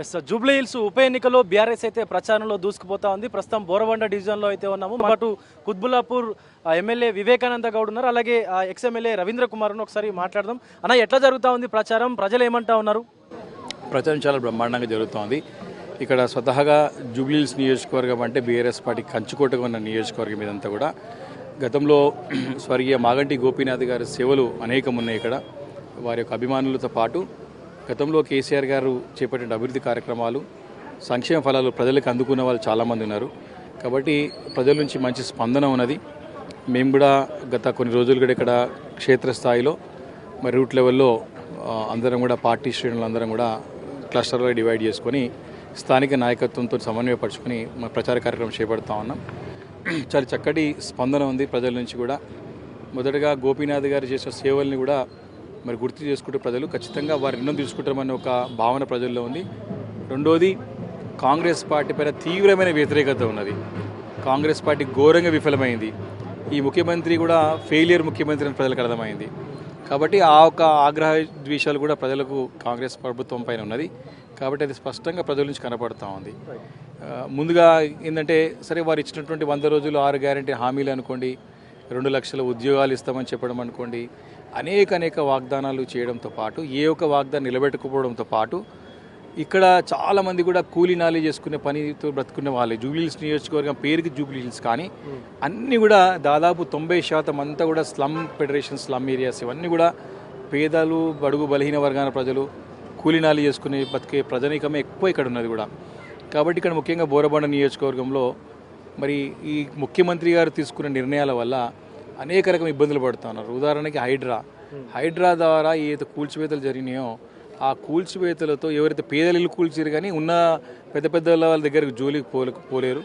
Yes Jubilee hills ఉప ఎన్నికలో BRS అయితే ప్రచారంలో దూసుకుపోతా ఉంది. ప్రస్తుతం బోరబండ డివిజన్లో అయితే ఉన్నాము. అటు కుత్బుల్లాపూర్ ఎమ్మెల్యే వివేకానంద గౌడ్ ఉన్నారు, అలాగే ఎక్స్ ఎమ్మెల్యే రవీంద్ర కుమార్ ఒకసారి మాట్లాడదాం. అన్న, ఎట్లా జరుగుతూ ఉంది ప్రచారం? ప్రజలు ఏమంటా ఉన్నారు? ప్రచారం చాలా బ్రహ్మాండంగా జరుగుతోంది. ఇక్కడ స్వతహాగా జూబ్లీ హిల్స్ నియోజకవర్గం అంటే బీఆర్ఎస్ పార్టీ కంచుకోటగా ఉన్న నియోజకవర్గం ఇదంతా కూడా. గతంలో స్వర్గీయ మాగంటి గోపీనాథ్ గారి సేవలు అనేకం ఉన్నాయి ఇక్కడ. వారి యొక్క అభిమానులతో పాటు గతంలో కేసీఆర్ గారు చేపట్టిన అభివృద్ధి కార్యక్రమాలు, సంక్షేమ ఫలాలు ప్రజలకు అందుకున్న వాళ్ళు చాలామంది ఉన్నారు. కాబట్టి ప్రజల నుంచి మంచి స్పందన ఉన్నది. మేము కూడా గత కొన్ని రోజులు కూడా ఇక్కడ క్షేత్రస్థాయిలో మరి రూట్ లెవెల్లో అందరం కూడా పార్టీ శ్రేణులు అందరం కూడా క్లస్టర్లో డివైడ్ చేసుకొని స్థానిక నాయకత్వంతో సమన్వయపరుచుకొని మన ప్రచార కార్యక్రమం చేపడతా ఉన్నాం. చాలా చక్కటి స్పందన ఉంది ప్రజల నుంచి కూడా. మొదటగా గోపీనాథ్ గారు చేసిన సేవల్ని కూడా మరి గుర్తు చేసుకుంటే ప్రజలు ఖచ్చితంగా వారి రుణం తీసుకుంటామని ఒక భావన ప్రజల్లో ఉంది. రెండోది, కాంగ్రెస్ పార్టీ పైన తీవ్రమైన వ్యతిరేకత ఉన్నది. కాంగ్రెస్ పార్టీ ఘోరంగా విఫలమైంది. ఈ ముఖ్యమంత్రి కూడా ఫెయిలియర్ ముఖ్యమంత్రి అని ప్రజలకు అర్థమైంది. కాబట్టి ఆ ఒక ఆగ్రహ ద్వేషాలు కూడా ప్రజలకు కాంగ్రెస్ ప్రభుత్వం పైన ఉన్నది. కాబట్టి అది స్పష్టంగా ప్రజల నుంచి కనపడుతూ ఉంది. ముందుగా ఏంటంటే, సరే వారు ఇచ్చినటువంటి 100 రోజులు 6 గ్యారెంటీ హామీలు అనుకోండి, 2 లక్షల ఉద్యోగాలు ఇస్తామని చెప్పడం అనుకోండి, అనేక వాగ్దానాలు చేయడంతో పాటు ఏ ఒక్క వాగ్దానం నిలబెట్టుకోవడంతో పాటు ఇక్కడ చాలామంది కూడా కూలీ నాలి చేసుకునే పనితో బ్రతుకునే వాళ్ళే. జూబ్లీ హిల్స్ నియోజకవర్గం పేరుకి జూబ్లీ హిల్స్, కానీ అన్నీ కూడా దాదాపు 90% అంతా కూడా స్లమ్ ఫెడరేషన్, స్లమ్ ఏరియాస్, ఇవన్నీ కూడా పేదలు, బడుగు బలహీన వర్గాల ప్రజలు, కూలీనాలి చేసుకునే బతికే ప్రజానీకమే ఎక్కువ ఇక్కడ ఉన్నది కూడా. కాబట్టి ఇక్కడ ముఖ్యంగా బోరబండ నియోజకవర్గంలో మరి ఈ ముఖ్యమంత్రి గారు తీసుకున్న నిర్ణయాల వల్ల అనేక రకం ఇబ్బందులు పడుతున్నారు. ఉదాహరణకి హైడ్రా ద్వారా ఏదైతే కూల్చివేతలు జరిగినాయో ఆ కూల్చివేతలతో ఎవరైతే పేదలు ఇల్లు కూల్చారు కానీ ఉన్న పెద్ద పెద్ద వాళ్ళ దగ్గరకు జోలికి పోలేరు.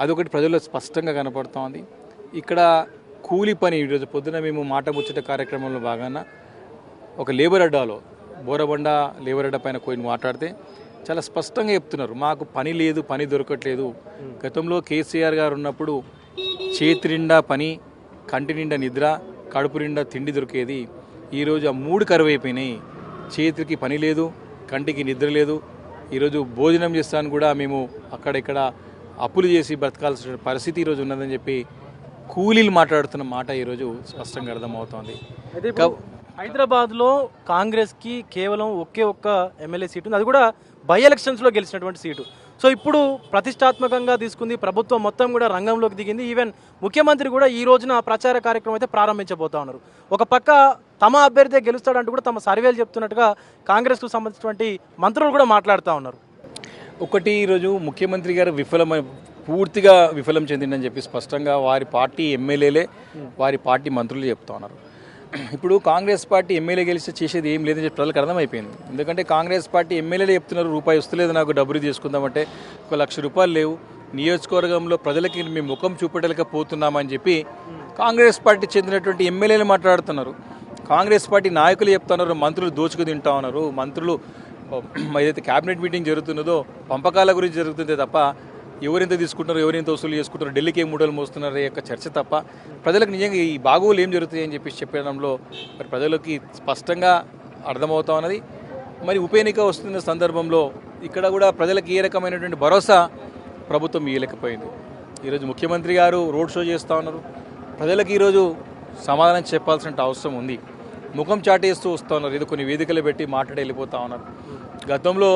అదొకటి ప్రజల్లో స్పష్టంగా కనపడుతోంది. ఇక్కడ కూలి పని, ఈరోజు పొద్దున మేము మాట ముచ్చట కార్యక్రమంలో భాగంగా ఒక లేబర్ అడ్డాలో బోరబండ లేబర్ అడ్డా పైన కొన్ని మాట్లాడితే చాలా స్పష్టంగా చెప్తున్నారు, మాకు పని లేదు, పని దొరకట్లేదు. గతంలో కేసీఆర్ గారు ఉన్నప్పుడు చేతి నిండా పని, కంటి నిండా నిద్ర, కడుపు నిండా తిండి దొరికేది. ఈరోజు ఆ 3 కరువు అయిపోయినాయి. చేతికి పని లేదు, కంటికి నిద్ర లేదు. ఈరోజు భోజనం చేస్తాను కూడా మేము అక్కడిక్కడ అప్పులు చేసి బ్రతకాల్సిన పరిస్థితి ఈరోజు ఉన్నదని చెప్పి కూలీలు మాట్లాడుతున్న మాట ఈరోజు స్పష్టంగా అర్థమవుతోంది. హైదరాబాద్లో కాంగ్రెస్కి కేవలం ఒకే ఒక్క ఎమ్మెల్యే సీటు ఉంది, అది కూడా బై ఎలక్షన్స్లో గెలిచినటువంటి సీటు. సో ఇప్పుడు ప్రతిష్టాత్మకంగా తీసుకుంది, ప్రభుత్వం మొత్తం కూడా రంగంలోకి దిగింది. ఈవెన్ ముఖ్యమంత్రి కూడా ఈ రోజున ప్రచార కార్యక్రమం అయితే ప్రారంభించబోతా ఉన్నారు. ఒక పక్క తమ అభ్యర్థి గెలుస్తాడంటూ కూడా తమ సర్వేలు చెప్తున్నట్టుగా కాంగ్రెస్కు సంబంధించినటువంటి మంత్రులు కూడా మాట్లాడుతూ ఉన్నారు. ఒకటి, ఈరోజు ముఖ్యమంత్రి గారు పూర్తిగా విఫలం చెందిందని చెప్పి స్పష్టంగా వారి పార్టీ ఎమ్మెల్యేలే, వారి పార్టీ మంత్రులు చెప్తా ఉన్నారు. ఇప్పుడు కాంగ్రెస్ పార్టీ ఎమ్మెల్యే గెలిచి చేసేది ఏం లేదని చెప్పి ప్రజలకు అర్థమైపోయింది. ఎందుకంటే కాంగ్రెస్ పార్టీ ఎమ్మెల్యేలే చెప్తున్నారు, రూపాయి వస్తలేదు నాకు, డబ్బులు తీసుకుందామంటే 1 లక్ష రూపాయలు లేవు, నియోజకవర్గంలో ప్రజలకి మేము ముఖం చూపెట్టలేకపోతున్నామని చెప్పి కాంగ్రెస్ పార్టీ చెందినటువంటి ఎమ్మెల్యేలు మాట్లాడుతున్నారు. కాంగ్రెస్ పార్టీ నాయకులు చెప్తున్నారు, మంత్రులు దోచుకు తింటా ఉన్నారు. మంత్రులు ఏదైతే క్యాబినెట్ మీటింగ్ జరుగుతున్నదో పంపకాల గురించి జరుగుతుందే తప్ప ఎవరెంత తీసుకుంటున్నారు, ఎవరెంత వసూలు చేసుకుంటారు, ఢిల్లీకి ఏం మూడలు మోస్తున్నారు యొక్క చర్చ తప్ప ప్రజలకు నిజంగా ఈ బాగోలు ఏం జరుగుతాయి అని చెప్పి చెప్పడంలో మరి ప్రజలకి స్పష్టంగా అర్థమవుతా ఉన్నది. మరి ఉప ఎన్నిక వస్తున్న సందర్భంలో ఇక్కడ కూడా ప్రజలకు ఏ రకమైనటువంటి భరోసా ప్రభుత్వం ఇవ్వలేకపోయింది. ఈరోజు ముఖ్యమంత్రి గారు రోడ్ షో చేస్తూ ఉన్నారు. ప్రజలకు ఈరోజు సమాధానం చెప్పాల్సిన అవసరం ఉంది. ముఖం చాటేస్తూ వస్తూ ఉన్నారు, ఏదో కొన్ని వేదికలు పెట్టి మాట్లాడి వెళ్ళిపోతూ ఉన్నారు. గతంలో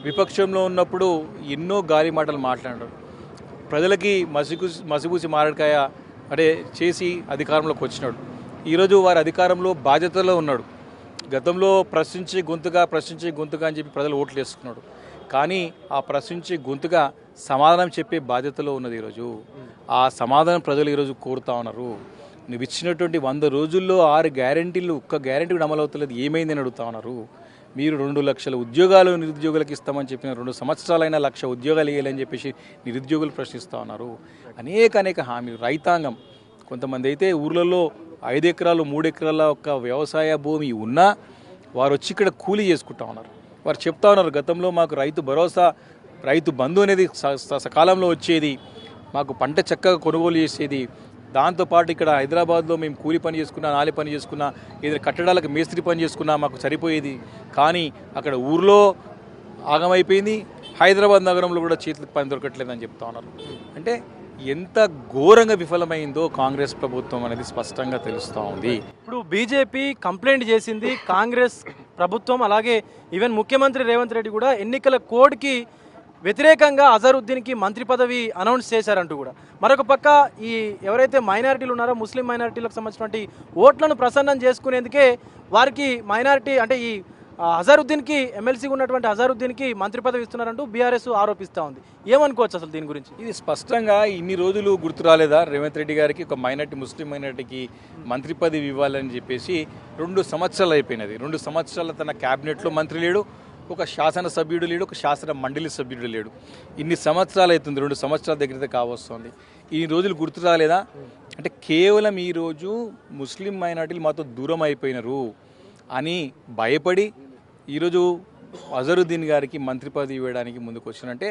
విపక్షంలో ఉన్నప్పుడు ఎన్నో గాలి మాటలు మాట్లాడారు. ప్రజలకి మసిపూసి మారడికాయ అంటే చేసి అధికారంలోకి వచ్చినాడు. ఈరోజు వారి అధికారంలో బాధ్యతలో ఉన్నాడు. గతంలో ప్రశ్నించే గొంతుగా అని చెప్పి ప్రజలు ఓట్లు వేసుకున్నాడు. కానీ ఆ ప్రశ్నించే గొంతుగా సమాధానం చెప్పే బాధ్యతలో ఉన్నది ఈరోజు. ఆ సమాధానం ప్రజలు ఈరోజు కోరుతా ఉన్నారు. నువ్వు ఇచ్చినటువంటి 100 రోజుల్లో 6 గ్యారెంటీలు, ఒక్క గ్యారెంటీ కూడా అమలు అవుతలేదు, ఏమైందని అడుగుతా ఉన్నారు. మీరు 2 లక్షల ఉద్యోగాలు నిరుద్యోగులకు ఇస్తామని చెప్పిన 2 సంవత్సరాలైనా 1 లక్ష ఉద్యోగాలు ఇవ్వాలని చెప్పేసి నిరుద్యోగులు ప్రశ్నిస్తూ ఉన్నారు. అనేక హామీలు. రైతాంగం, కొంతమంది అయితే ఊర్లలో 5 ఎకరాలు 3 ఎకరాల ఒక వ్యవసాయ భూమి ఉన్నా వారు వచ్చి ఇక్కడ కూలీ చేసుకుంటా ఉన్నారు. వారు చెప్తా ఉన్నారు, గతంలో మాకు రైతు భరోసా, రైతు బంధు అనేది సకాలంలో వచ్చేది, మాకు పంట చక్కగా కొనుగోలు చేసేది. దాంతోపాటు ఇక్కడ హైదరాబాద్లో మేము కూలి పని చేసుకున్నా, నాలి పని చేసుకున్నా, ఏదైనా కట్టడాలకు మేస్త్రి పని చేసుకున్నా మాకు సరిపోయేది. కానీ అక్కడ ఊర్లో ఆగమైపోయింది. హైదరాబాద్ నగరంలో కూడా చేతులకు పని దొరకట్లేదని చెప్తా ఉన్నారు. అంటే ఎంత ఘోరంగా విఫలమైందో కాంగ్రెస్ ప్రభుత్వం అనేది స్పష్టంగా తెలుస్తూ ఉంది. ఇప్పుడు బీజేపీ కంప్లైంట్ చేసింది కాంగ్రెస్ ప్రభుత్వం, అలాగే ఈవెన్ ముఖ్యమంత్రి రేవంత్ రెడ్డి కూడా ఎన్నికల కోడ్కి వ్యతిరేకంగా అజరుద్దీన్కి మంత్రి పదవి అనౌన్స్ చేశారంటూ కూడా. మరొక పక్క ఈ ఎవరైతే మైనారిటీలు ఉన్నారో ముస్లిం మైనారిటీలకు సంబంధించినటువంటి ఓట్లను ప్రసన్నం చేసుకునేందుకే వారికి మైనారిటీ అంటే ఈ అజరుద్దీన్కి ఎమ్మెల్సీగా ఉన్నటువంటి అజరుద్దీన్కి మంత్రి పదవి ఇస్తున్నారంటూ బీఆర్ఎస్ ఆరోపిస్తూ ఉంది. ఏమనుకోవచ్చు అసలు దీని గురించి? ఇది స్పష్టంగా ఇన్ని రోజులు గుర్తు రాలేదా రేవంత్ రెడ్డి గారికి ఒక మైనార్టీ ముస్లిం మైనార్టీకి మంత్రి పదవి ఇవ్వాలని చెప్పేసి 2 సంవత్సరాలు అయిపోయినది. 2 సంవత్సరాల తన క్యాబినెట్లో మంత్రి లేడు, ఒక శాసనసభ్యుడు లేడు, ఒక శాసన మండలి సభ్యుడు లేడు. ఇన్ని సంవత్సరాలు అవుతుంది, 2 సంవత్సరాల దగ్గర కావస్తుంది. ఈ రోజులు గుర్తు రాలేదా? అంటే కేవలం ఈరోజు ముస్లిం మైనార్టీలు మాతో దూరం అయిపోయినారు అని భయపడి ఈరోజు అజరుద్దీన్ గారికి మంత్రి పదవి ఇవ్వడానికి ముందుకు వచ్చినంటే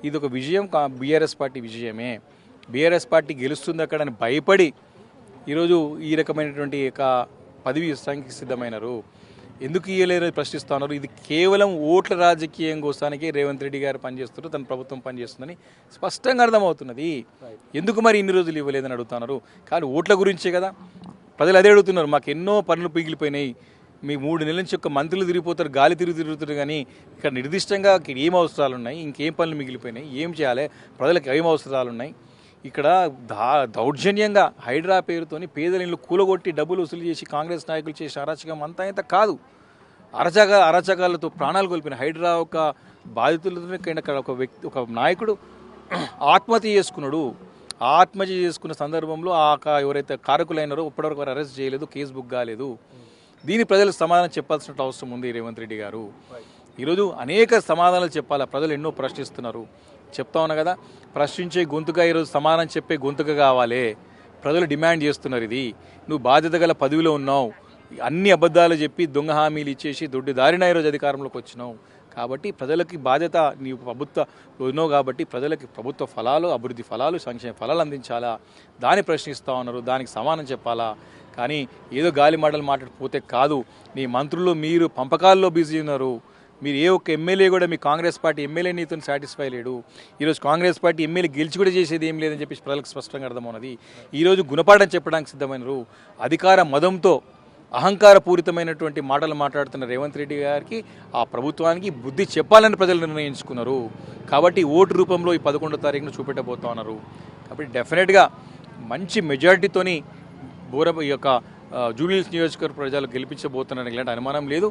ఇది ఒక విజయం, బీఆర్ఎస్ పార్టీ విజయమే. బీఆర్ఎస్ పార్టీ గెలుస్తుంది అక్కడ అని భయపడి ఈరోజు ఈ రకమైనటువంటి ఒక పదవి ఇస్తానికి సిద్ధమైనారు. ఎందుకు ఇయ్యలేరు ప్రశ్నిస్తున్నారు. ఇది కేవలం ఓట్ల రాజకీయం కోసానికి రేవంత్ రెడ్డి గారు పనిచేస్తున్నారు, తన ప్రభుత్వం పనిచేస్తుందని స్పష్టంగా అర్థమవుతున్నది. ఎందుకు మరి ఇన్ని రోజులు ఇవ్వలేదని అడుగుతున్నారు. కానీ ఓట్ల గురించే కదా ప్రజలు అదే అడుగుతున్నారు. మాకు ఎన్నో పనులు పిగిలిపోయినాయి, మీ 3 నెలల నుంచి ఒక మంత్రులు తిరిగిపోతారు, గాలి తిరుగుతారు, కానీ ఇక్కడ నిర్దిష్టంగా ఏం అవసరాలు ఉన్నాయి, ఇంకేం పనులు మిగిలిపోయినాయి, ఏం చేయాలి, ప్రజలకు ఏం అవసరాలు ఉన్నాయి. ఇక్కడ దౌర్జన్యంగా హైడ్రా పేరుతోని పేదల ఇళ్ళు కూలగొట్టి డబ్బులు వసూలు చేసి కాంగ్రెస్ నాయకులు చేసే అరాచకం అంతా ఇంత కాదు. అరాచకాలతో ప్రాణాలు కోల్పోయిన హైడ్రా ఒక బాధితులతో ఒక నాయకుడు ఆత్మహత్య చేసుకున్నాడు. ఆత్మహత్య చేసుకున్న సందర్భంలో ఎవరైతే కారకులైనారో ఇప్పటివరకు వారు అరెస్ట్ చేయలేదు, కేసు బుక్ కాలేదు. దీని ప్రజలకు సమాధానం చెప్పాల్సిన అవసరం ఉంది రేవంత్ రెడ్డి గారు. ఈరోజు అనేక సమాధానాలు చెప్పాలా, ప్రజలు ఎన్నో ప్రశ్నిస్తున్నారు. చెప్తా ఉన్నా కదా, ప్రశ్నించే గొంతుగా ఈరోజు సమాధానం చెప్పే గొంతుగా కావాలి. ప్రజలు డిమాండ్ చేస్తున్నారు. ఇది నువ్వు బాధ్యత గల పదవిలో ఉన్నావు, అన్ని అబద్ధాలు చెప్పి దొంగ హామీలు ఇచ్చేసి దొడ్డిదారిన ఈరోజు అధికారంలోకి వచ్చినావు. కాబట్టి ప్రజలకి బాధ్యత నీవు ప్రభుత్వంలో ఉన్నావు కాబట్టి ప్రజలకి ప్రభుత్వ ఫలాలు, అభివృద్ధి ఫలాలు, సంక్షేమ ఫలాలు అందించాలా, దాన్ని ప్రశ్నిస్తూ ఉన్నారు. దానికి సమాధానం చెప్పాలా. కానీ ఏదో గాలి మాటలు మాట్లాడిపోతే కాదు. నీ మంత్రులు మీరు పంపకాల్లో బిజీ ఉన్నారు. మీరు ఏ ఒక్క ఎమ్మెల్యే కూడా మీ కాంగ్రెస్ పార్టీ ఎమ్మెల్యే నీతో సాటిస్ఫై లేడు. ఈరోజు కాంగ్రెస్ పార్టీ ఎమ్మెల్యే గెలిచి కూడా చేసేది ఏం లేదని చెప్పేసి ప్రజలకు స్పష్టంగా అర్థమవున్నది. ఈరోజు గుణపాఠం చెప్పడానికి సిద్ధమైనరు. అధికార మదంతో అహంకారపూరితమైనటువంటి మాటలు మాట్లాడుతున్న రేవంత్ రెడ్డి గారికి, ఆ ప్రభుత్వానికి బుద్ధి చెప్పాలని ప్రజలు నిర్ణయించుకున్నారు. కాబట్టి ఓటు రూపంలో ఈ 11వ తారీఖున చూపెట్టబోతా ఉన్నారు. కాబట్టి డెఫినెట్గా మంచి మెజారిటీతోని ఈ యొక్క జూబ్లీహిల్స్ నియోజకవర్గ ప్రజలు గెలిపించబోతున్నారని ఇలాంటి అనుమానం లేదు.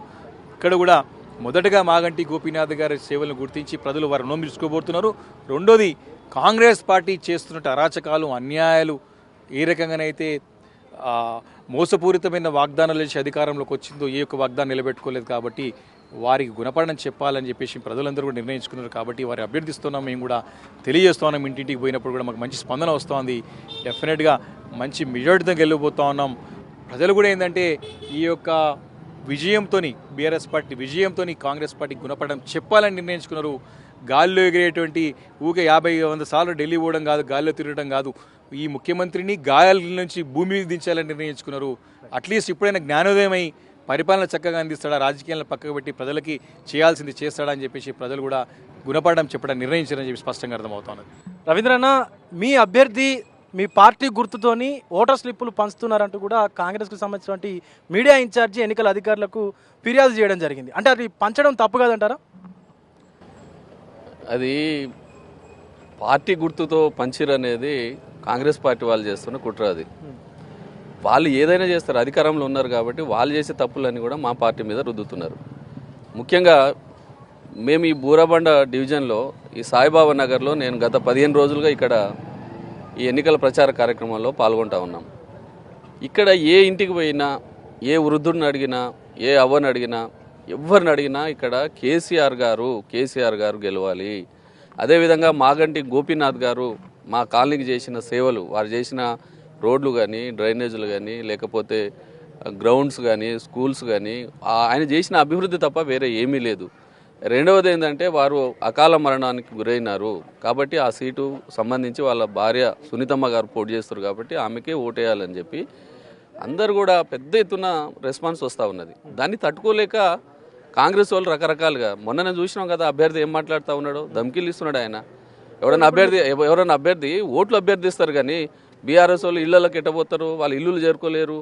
ఇక్కడ కూడా మొదటగా మాగంటి గోపీనాథ్ గారి సేవలను గుర్తించి ప్రజలు వారు రుణం తీసుకోబోతున్నారు. రెండోది, కాంగ్రెస్ పార్టీ చేస్తున్న అరాచకాలు, అన్యాయాలు ఏ రకంగానైతే మోసపూరితమైన వాగ్దానాలు చేసి అధికారంలోకి వచ్చిందో ఏ ఒక్క వాగ్దానం నిలబెట్టుకోలేదు. కాబట్టి వారికి గుణపడని చెప్పాలని చెప్పేసి ప్రజలందరూ కూడా నిర్ణయించుకున్నారు. కాబట్టి వారి అభ్యర్థిస్తున్నాం, మేము కూడా తెలియజేస్తున్నాం. ఇంటింటికి పోయినప్పుడు కూడా మాకు మంచి స్పందన వస్తుంది. డెఫినెట్గా మంచి మెజారిటీతో గెలిపోతా ఉన్నాం. ప్రజలు కూడా ఏంటంటే ఈ యొక్క విజయంతో, బీఆర్ఎస్ పార్టీ విజయంతో కాంగ్రెస్ పార్టీ గుణపడడం చెప్పాలని నిర్ణయించుకున్నారు. గాల్లో ఎగిరేటువంటి ఊకే 50-100 సార్లు ఢిల్లీ పోవడం కాదు, గాల్లో తిరగడం కాదు. ఈ ముఖ్యమంత్రిని గాయాల నుంచి భూమి మీద దించాలని నిర్ణయించుకున్నారు. అట్లీస్ట్ ఇప్పుడైనా జ్ఞానోదయమై పరిపాలన చక్కగా అందిస్తాడా, రాజకీయాలను పక్కకు పెట్టి ప్రజలకి చేయాల్సింది చేస్తాడా అని చెప్పేసి ప్రజలు కూడా గుణపడడం చెప్పడం నిర్ణయించారని చెప్పి స్పష్టంగా అర్థమవుతున్నది. రవీంద్రన్న, మీ అభ్యర్థి మీ పార్టీ గుర్తుతోని ఓటర్ స్లిప్పులు పంచుతున్నారంటూ కూడా కాంగ్రెస్కు సంబంధించినటువంటి మీడియా ఇన్ఛార్జి ఎన్నికల అధికారులకు ఫిర్యాదు చేయడం జరిగింది. అంటే అది పంచడం తప్పు కాదంటారా? అది పార్టీ గుర్తుతో పంచిరనేది కాంగ్రెస్ పార్టీ వాళ్ళు చేస్తున్న కుట్ర. అది వాళ్ళు ఏదైనా చేస్తారు, అధికారంలో ఉన్నారు కాబట్టి వాళ్ళు చేసే తప్పులన్నీ కూడా మా పార్టీ మీద రుద్దుతున్నారు. ముఖ్యంగా మేము ఈ బూరబండ డివిజన్లో ఈ సాయిబాబా నగర్లో నేను గత 15 రోజులుగా ఇక్కడ ఈ ఎన్నికల ప్రచార కార్యక్రమంలో పాల్గొంటా ఉన్నాం. ఇక్కడ ఏ ఇంటికి పోయినా, ఏ వృద్ధుడిని అడిగినా, ఏ అవ్వని అడిగినా, ఎవరిని అడిగినా ఇక్కడ కేసీఆర్ గారు గెలవాలి. అదేవిధంగా మాగంటి గోపీనాథ్ గారు మా కాలనీకి చేసిన సేవలు, వారు చేసిన రోడ్లు కానీ, డ్రైనేజీలు కానీ, లేకపోతే గ్రౌండ్స్ కానీ, స్కూల్స్ కానీ, ఆయన చేసిన అభివృద్ధి తప్ప వేరే ఏమీ లేదు. రెండవది ఏంటంటే వారు అకాల మరణానికి గురైనారు కాబట్టి ఆ సీటు సంబంధించి వాళ్ళ భార్య సునీతమ్మ గారు పోటీ చేస్తారు కాబట్టి ఆమెకే ఓటేయాలని చెప్పి అందరు కూడా పెద్ద ఎత్తున రెస్పాన్స్ వస్తూ ఉన్నది. దాన్ని తట్టుకోలేక కాంగ్రెస్ వాళ్ళు రకరకాలుగా మొన్న చూసినాం కదా, అభ్యర్థి ఏం మాట్లాడుతూ ఉన్నాడు, ధమ్కీలు ఇస్తున్నాడు ఆయన. ఎవరైనా అభ్యర్థి ఓట్లు అభ్యర్థిస్తారు కానీ బీఆర్ఎస్ వాళ్ళు ఇళ్లలోకి ఎట్టబోతారు, వాళ్ళు ఇల్లులు చేరుకోలేరు.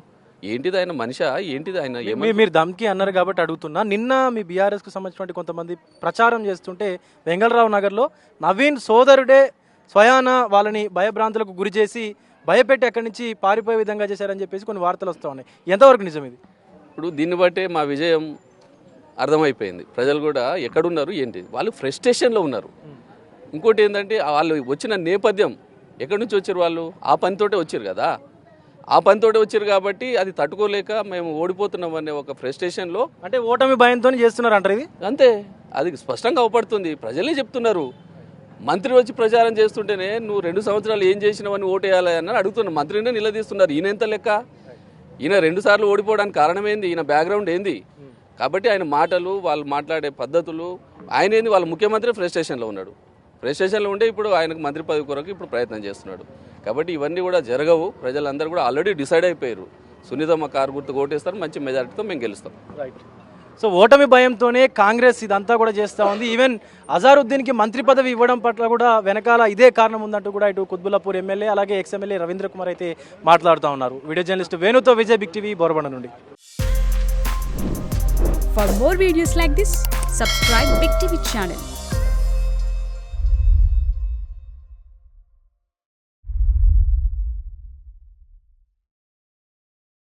ఏంటిది ఆయన మనిషా, ఏంటిది ఆయన మీరు దమ్కి అన్నారు కాబట్టి అడుగుతున్నా. నిన్న మీ బీఆర్ఎస్కు సంబంధించిన కొంతమంది ప్రచారం చేస్తుంటే వెంగళరావు నగర్లో నవీన్ సోదరుడే స్వయాన వాళ్ళని భయభ్రాంతులకు గురి చేసి భయపెట్టి అక్కడి నుంచి పారిపోయే విధంగా చేశారని చెప్పేసి కొన్ని వార్తలు వస్తూ ఉన్నాయి. ఎంతవరకు నిజం ఇది? ఇప్పుడు దీన్ని బట్టే మా విజయం అర్థమైపోయింది. ప్రజలు కూడా ఎక్కడున్నారు ఏంటి, వాళ్ళు ఫ్రస్ట్రేషన్లో ఉన్నారు. ఇంకోటి ఏంటంటే వాళ్ళు వచ్చిన నేపథ్యం ఎక్కడి నుంచి వచ్చారు, వాళ్ళు ఆ పనితోటే వచ్చారు కదా, ఆ పనితోటే వచ్చారు కాబట్టి అది తట్టుకోలేక మేము ఓడిపోతున్నాం అనే ఒక ఫ్రస్ట్రేషన్లో, అంటే ఓటమి భయంతో చేస్తున్నారు అంటారు. ఇది అంతే, అది స్పష్టంగా అవపడుతుంది. ప్రజలే చెప్తున్నారు. మంత్రి వచ్చి ప్రచారం చేస్తుంటేనే నువ్వు 2 సంవత్సరాలు ఏం చేసినావని ఓటేయాలి అని అడుగుతున్నారు. మంత్రినే నిలదీస్తున్నారు. ఈయన ఎంత లెక్క, ఈయన 2 సార్లు ఓడిపోవడానికి కారణం ఏంది, ఈయన బ్యాక్గ్రౌండ్ ఏంది. కాబట్టి ఆయన మాటలు, వాళ్ళు మాట్లాడే పద్ధతులు, ఆయన ఏంది, వాళ్ళ ముఖ్యమంత్రి ఫ్రస్ట్రేషన్లో ఉన్నాడు. ఫ్రస్ట్రేషన్లో ఉంటే ఇప్పుడు ఆయనకు మంత్రి పదవి కొరకు ఇప్పుడు ప్రయత్నం చేస్తున్నాడు. కాబట్టి ఇవన్నీ కూడా జరగవు. ప్రజలందరూ కూడా ఆల్రెడీ డిసైడ్ అయిపోయారు. సునీతమ్మ కారు గుర్తు ఓటేస్తారు, మంచి మెజారిటీతో మేము గెలుస్తాం. రైట్. సో ఓటమి భయంతోనే కాంగ్రెస్ ఇదంతా కూడా చేస్తూ ఉంది. ఈవెన్ అజారుద్దీన్కి మంత్రి పదవి ఇవ్వడం పట్ల కూడా వెనకాల ఇదే కారణం ఉందంటూ కూడా ఇటు కుత్బుల్లాపూర్ ఎమ్మెల్యే అలాగే ఎక్స్-ఎమ్మెల్యే రవీంద్ర కుమార్ అయితే మాట్లాడుతూ ఉన్నారు. వీడియో జర్నలిస్ట్ వేణుతో విజయ్, బిగ్ టీవీ, బోరబండ నుండి. For more videos like this, subscribe Big TV channel.